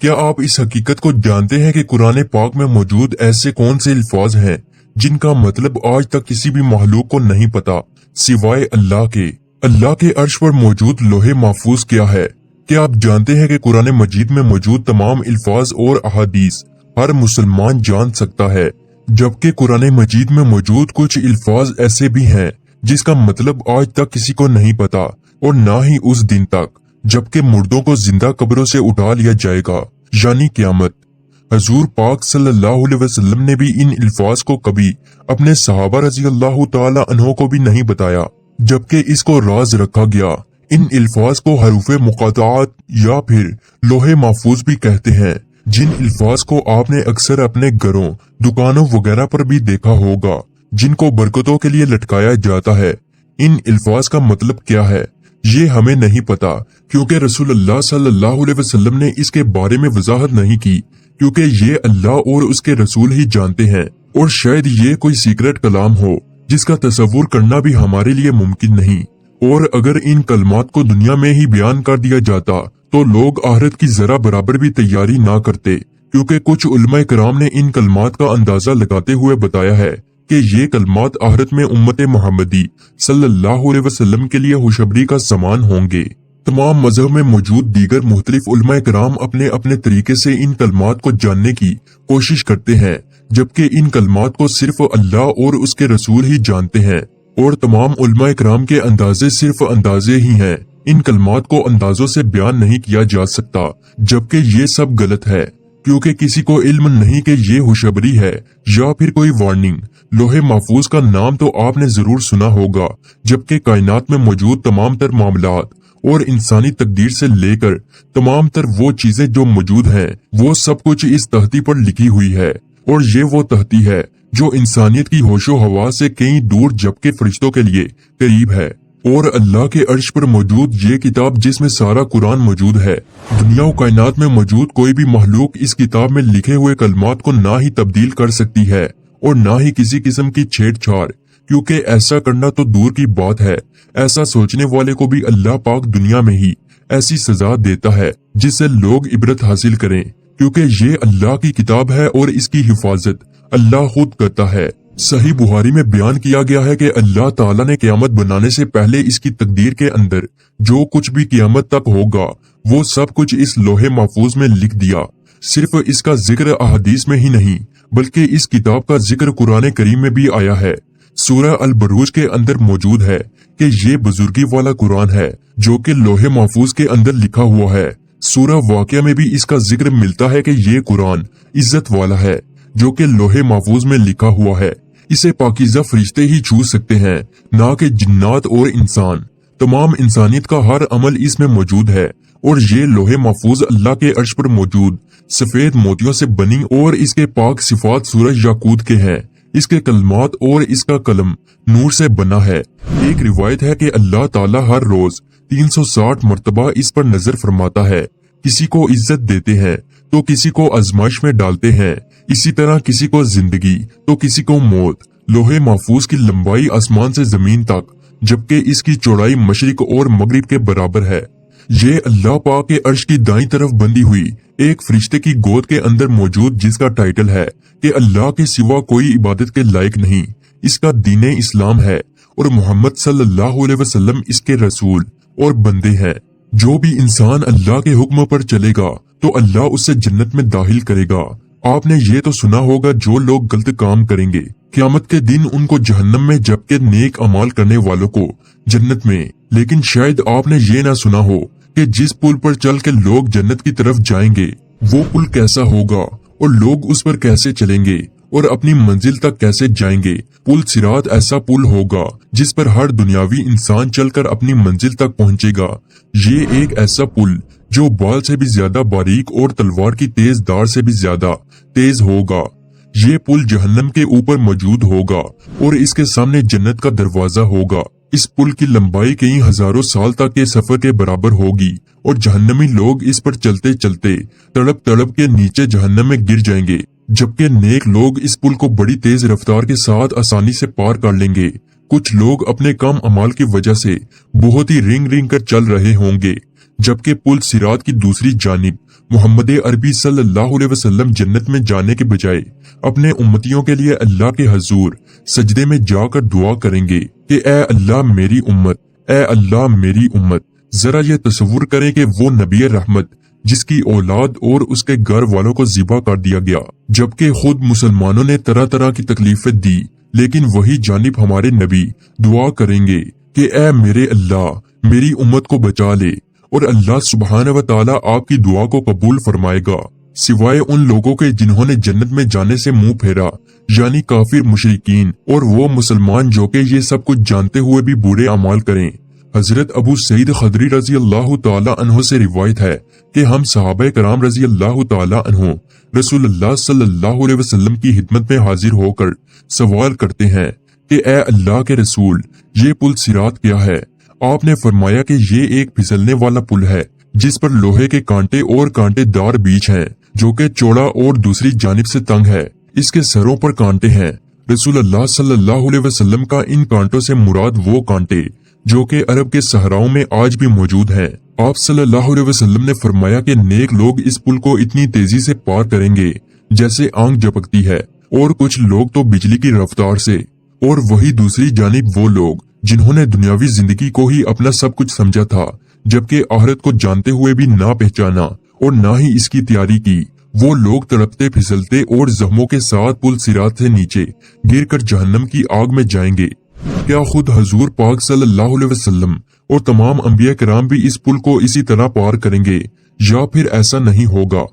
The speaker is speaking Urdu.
کیا آپ اس حقیقت کو جانتے ہیں کہ قرآن پاک میں موجود ایسے کون سے الفاظ ہیں جن کا مطلب آج تک کسی بھی مخلوق کو نہیں پتا سوائے اللہ کے؟ اللہ کے عرش پر موجود لوح محفوظ کیا ہے؟ کیا آپ جانتے ہیں کہ قرآن مجید میں موجود تمام الفاظ اور احادیث ہر مسلمان جان سکتا ہے، جبکہ قرآن مجید میں موجود کچھ الفاظ ایسے بھی ہیں جس کا مطلب آج تک کسی کو نہیں پتا اور نہ ہی اس دن تک جبکہ مردوں کو زندہ قبروں سے اٹھا لیا جائے گا، یعنی قیامت۔ حضور پاک صلی اللہ علیہ وسلم نے بھی ان الفاظ کو کبھی اپنے صحابہ رضی اللہ تعالی عنہ کو بھی نہیں بتایا، جبکہ اس کو راز رکھا گیا۔ ان الفاظ کو حروف مقاطعات یا پھر لوح محفوظ بھی کہتے ہیں، جن الفاظ کو آپ نے اکثر اپنے گھروں، دکانوں وغیرہ پر بھی دیکھا ہوگا، جن کو برکتوں کے لیے لٹکایا جاتا ہے۔ ان الفاظ کا مطلب کیا ہے یہ ہمیں نہیں پتا، کیونکہ رسول اللہ صلی اللہ علیہ وسلم نے اس کے بارے میں وضاحت نہیں کی، کیونکہ یہ اللہ اور اس کے رسول ہی جانتے ہیں، اور شاید یہ کوئی سیکرٹ کلام ہو جس کا تصور کرنا بھی ہمارے لیے ممکن نہیں۔ اور اگر ان کلمات کو دنیا میں ہی بیان کر دیا جاتا تو لوگ آخرت کی ذرا برابر بھی تیاری نہ کرتے، کیونکہ کچھ علماء کرام نے ان کلمات کا اندازہ لگاتے ہوئے بتایا ہے کہ یہ کلمات آخرت میں امت محمدی صلی اللہ علیہ وسلم کے لیے خوشخبری کا سامان ہوں گے۔ تمام مذہب میں موجود دیگر مختلف علماء کرام اپنے اپنے طریقے سے ان کلمات کو جاننے کی کوشش کرتے ہیں، جبکہ ان کلمات کو صرف اللہ اور اس کے رسول ہی جانتے ہیں، اور تمام علماء کرام کے اندازے صرف اندازے ہی ہیں۔ ان کلمات کو اندازوں سے بیان نہیں کیا جا سکتا، جبکہ یہ سب غلط ہے، کیونکہ کسی کو علم نہیں کہ یہ خوشخبری ہے یا پھر کوئی وارننگ۔ لوح محفوظ کا نام تو آپ نے ضرور سنا ہوگا، جبکہ کائنات میں موجود تمام تر معاملات اور انسانی تقدیر سے لے کر تمام تر وہ چیزیں جو موجود ہیں وہ سب کچھ اس تختی پر لکھی ہوئی ہے، اور یہ وہ تختی ہے جو انسانیت کی ہوش و ہوا سے کہیں دور جبکہ فرشتوں کے لیے قریب ہے۔ اور اللہ کے عرش پر موجود یہ کتاب جس میں سارا قرآن موجود ہے، دنیا و کائنات میں موجود کوئی بھی مخلوق اس کتاب میں لکھے ہوئے کلمات کو نہ ہی تبدیل کر سکتی ہے اور نہ ہی کسی قسم کی چھیڑ چھاڑ، کیونکہ ایسا کرنا تو دور کی بات ہے، ایسا سوچنے والے کو بھی اللہ پاک دنیا میں ہی ایسی سزا دیتا ہے جس سے لوگ عبرت حاصل کریں، کیونکہ یہ اللہ کی کتاب ہے اور اس کی حفاظت اللہ خود کرتا ہے۔ صحیح بخاری میں بیان کیا گیا ہے کہ اللہ تعالیٰ نے قیامت بنانے سے پہلے اس کی تقدیر کے اندر جو کچھ بھی قیامت تک ہوگا وہ سب کچھ اس لوح محفوظ میں لکھ دیا۔ صرف اس کا ذکر احادیث میں ہی نہیں بلکہ اس کتاب کا ذکر قرآن کریم میں بھی آیا ہے۔ سورہ البروج کے اندر موجود ہے کہ یہ بزرگی والا قرآن ہے جو کہ لوح محفوظ کے اندر لکھا ہوا ہے۔ سورہ واقعہ میں بھی اس کا ذکر ملتا ہے کہ یہ قرآن عزت والا ہے جو کہ لوح محفوظ میں لکھا ہوا ہے، اسے پاکیزہ فرشتے ہی چھو سکتے ہیں، نہ کہ جنات اور انسان۔ تمام انسانیت کا ہر عمل اس میں موجود ہے، اور یہ لوح محفوظ اللہ کے عرش پر موجود سفید موتیوں سے بنی اور اس کے پاک صفات سورج یاقوت کے ہیں، اس کے کلمات اور اس کا قلم نور سے بنا ہے۔ ایک روایت ہے کہ اللہ تعالیٰ ہر روز 360 مرتبہ اس پر نظر فرماتا ہے، کسی کو عزت دیتے ہیں تو کسی کو آزمائش میں ڈالتے ہیں، اسی طرح کسی کو زندگی تو کسی کو موت۔ لوح محفوظ کی لمبائی آسمان سے زمین تک جبکہ اس کی چوڑائی مشرق اور مغرب کے برابر ہے۔ یہ اللہ پاک کے عرش کی دائیں طرف بندھی ہوئی ایک فرشتے کی گود کے اندر موجود جس کا ٹائٹل ہے کہ اللہ کے سوا کوئی عبادت کے لائق نہیں، اس کا دین اسلام ہے، اور محمد صلی اللہ علیہ وسلم اس کے رسول اور بندے ہیں۔ جو بھی انسان اللہ کے حکم پر چلے گا تو اللہ اسے جنت میں داخل کرے گا۔ آپ نے یہ تو سنا ہوگا جو لوگ غلط کام کریں گے قیامت کے دن ان کو جہنم میں جبکہ نیک اعمال کرنے والوں کو جنت میں، لیکن شاید آپ نے یہ نہ سنا ہو کہ جس پل پر چل کے لوگ جنت کی طرف جائیں گے وہ پل کیسا ہوگا اور لوگ اس پر کیسے چلیں گے اور اپنی منزل تک کیسے جائیں گے۔ پل صراط ایسا پل ہوگا جس پر ہر دنیاوی انسان چل کر اپنی منزل تک پہنچے گا۔ یہ ایک ایسا پل جو بال سے بھی زیادہ باریک اور تلوار کی تیز دھار سے بھی زیادہ تیز ہوگا۔ یہ پل جہنم کے اوپر موجود ہوگا اور اس کے سامنے جنت کا دروازہ ہوگا۔ اس پل کی لمبائی کئی ہزاروں سال تک کے سفر کے برابر ہوگی، اور جہنمی لوگ اس پر چلتے چلتے تڑپ تڑپ کے نیچے جہنم میں گر جائیں گے، جبکہ نیک لوگ اس پل کو بڑی تیز رفتار کے ساتھ آسانی سے پار کر لیں گے۔ کچھ لوگ اپنے کم اعمال کی وجہ سے بہت ہی رنگ رنگ کر چل رہے ہوں گے، جبکہ پل صراط کی دوسری جانب محمد عربی صلی اللہ علیہ وسلم جنت میں جانے کے بجائے اپنے امتیوں کے لیے اللہ کے حضور سجدے میں جا کر دعا کریں گے کہ اے اللہ میری امت، اے اللہ میری امت۔ ذرا یہ تصور کریں کہ وہ نبی رحمت جس کی اولاد اور اس کے گھر والوں کو ذبح کر دیا گیا، جبکہ خود مسلمانوں نے طرح طرح کی تکلیفیں دی، لیکن وہی جانب ہمارے نبی دعا کریں گے کہ اے میرے اللہ میری امت کو بچا لے، اور اللہ سبحانہ و تعالی آپ کی دعا کو قبول فرمائے گا، سوائے ان لوگوں کے جنہوں نے جنت میں جانے سے منہ پھیرا، یعنی کافر مشرکین اور وہ مسلمان جو کہ یہ سب کچھ جانتے ہوئے بھی برے اعمال کریں۔ حضرت ابو سعید خدری رضی اللہ تعالی عنہ سے روایت ہے کہ ہم صحابہ کرام رضی اللہ تعالی عنہ رسول اللہ صلی اللہ علیہ وسلم کی خدمت میں حاضر ہو کر سوال کرتے ہیں کہ اے اللہ کے رسول، یہ پل صراط کیا ہے؟ آپ نے فرمایا کہ یہ ایک پھسلنے والا پل ہے جس پر لوہے کے کانٹے اور کانٹے دار بیج ہیں، جو کہ چوڑا اور دوسری جانب سے تنگ ہے، اس کے سروں پر کانٹے ہیں۔ رسول اللہ صلی اللہ علیہ وسلم کا ان کانٹوں سے مراد وہ کانٹے جو کہ عرب کے صحراؤں میں آج بھی موجود ہیں۔ آپ صلی اللہ علیہ وسلم نے فرمایا کہ نیک لوگ اس پل کو اتنی تیزی سے پار کریں گے جیسے آنکھ جھپکتی ہے، اور کچھ لوگ تو بجلی کی رفتار سے، اور وہی دوسری جانب وہ لوگ جنہوں نے دنیاوی زندگی کو ہی اپنا سب کچھ سمجھا تھا، جبکہ آخرت کو جانتے ہوئے بھی نہ پہچانا اور نہ ہی اس کی تیاری کی، وہ لوگ تڑپتے پھسلتے اور زخموں کے ساتھ پل صراط سے نیچے گر کر جہنم کی آگ میں جائیں گے۔ کیا خود حضور پاک صلی اللہ علیہ وسلم اور تمام انبیاء کرام بھی اس پل کو اسی طرح پار کریں گے، یا پھر ایسا نہیں ہوگا؟